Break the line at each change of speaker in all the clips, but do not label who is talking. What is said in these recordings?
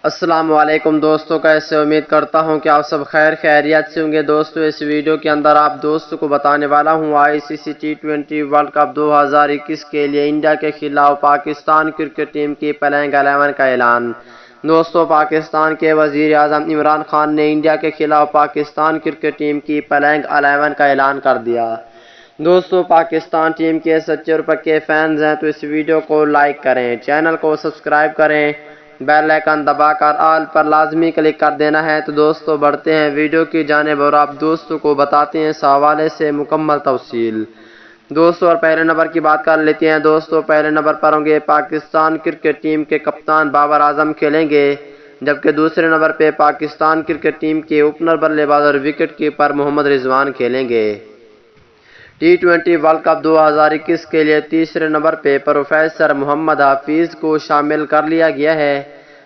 السلام علیکم دوستوں، کیسے امید کرتا ہوں کہ آپ سب خیریت سے ہوں گے۔ دوستوں اس ویڈیو کے اندر آپ دوستوں کو بتانے والا ہوں ICC T20 ورلڈ کپ 2021 کے لیے انڈیا کے خلاف پاکستان کرکٹ ٹیم کی پلینگ 11 کا اعلان۔ دوستوں پاکستان کے وزیر اعظم عمران خان نے انڈیا کے خلاف پاکستان کرکٹ ٹیم کی پلینگ 11 کا اعلان کر دیا۔ دوستوں پاکستان ٹیم کے سچے اور پکے فینز ہیں تو اس ویڈیو کو لائک کریں، چینل کو سبسکرائب کریں، بیل آئیکن دبا کر آل پر لازمی کلک کر دینا ہے۔ تو دوستوں بڑھتے ہیں ویڈیو کی جانب اور آپ دوستوں کو بتاتے ہیں اس حوالے سے مکمل تفصیل۔ دوستوں اور پہلے نمبر کی بات کر لیتے ہیں۔ دوستوں پہلے نمبر پر ہوں گے پاکستان کرکٹ ٹیم کے کپتان بابر اعظم کھیلیں گے، جبکہ دوسرے نمبر پہ پاکستان کرکٹ ٹیم کے اوپنر بلے باز اور وکٹ کیپر محمد رضوان کھیلیں گے۔ T20 ورلڈ کپ 2021 کے لیے تیسرے نمبر پہ پروفیسر محمد حفیظ کو شامل کر لیا گیا ہے،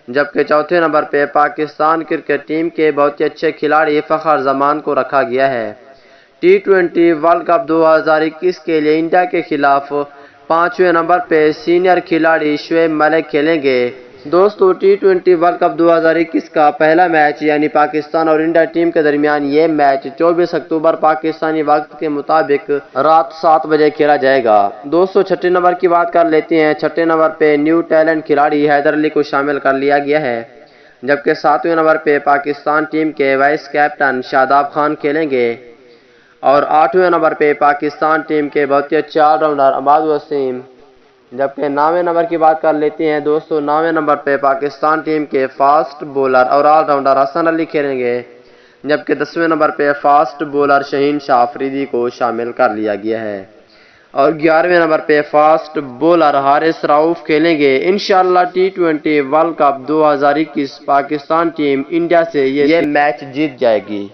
جبکہ چوتھے نمبر پہ پاکستان کرکٹ ٹیم کے بہت ہی اچھے کھلاڑی فخر زمان کو رکھا گیا ہے۔ T20 ورلڈ کپ 2021 کے لیے انڈیا کے خلاف 5ویں نمبر پہ سینئر کھلاڑی شعیب ملک کھیلیں گے۔ دوستو T20 ورلڈ کپ 2021 کا پہلا میچ یعنی پاکستان اور انڈیا ٹیم کے درمیان یہ میچ 24 اکتوبر پاکستانی وقت کے مطابق رات 7 بجے کھیلا جائے گا۔ دوستو چھٹے نمبر کی بات کر لیتے ہیں۔ چھٹے نمبر پہ نیو ٹیلنٹ کھلاڑی حیدر علی کو شامل کر لیا گیا ہے، جبکہ 7ویں نمبر پہ پاکستان ٹیم کے وائس کیپٹن شاداب خان کھیلیں گے اور 8ویں نمبر پہ پاکستان ٹیم کے بہت ہی اچھے آل راؤنڈر اماد وسیم، جبکہ 9ویں نمبر کی بات کر لیتے ہیں۔ دوستو 9ویں نمبر پہ پاکستان ٹیم کے فاسٹ بولر اور آل راؤنڈر حسن علی کھیلیں گے، جبکہ 10ویں نمبر پہ فاسٹ بولر شہین شاہ آفریدی کو شامل کر لیا گیا ہے اور 11ویں نمبر پہ فاسٹ بولر حارث رؤف کھیلیں گے۔ انشاءاللہ T20 world cup 2021 Pakistan team India سے یہ میچ جیت جائے گی۔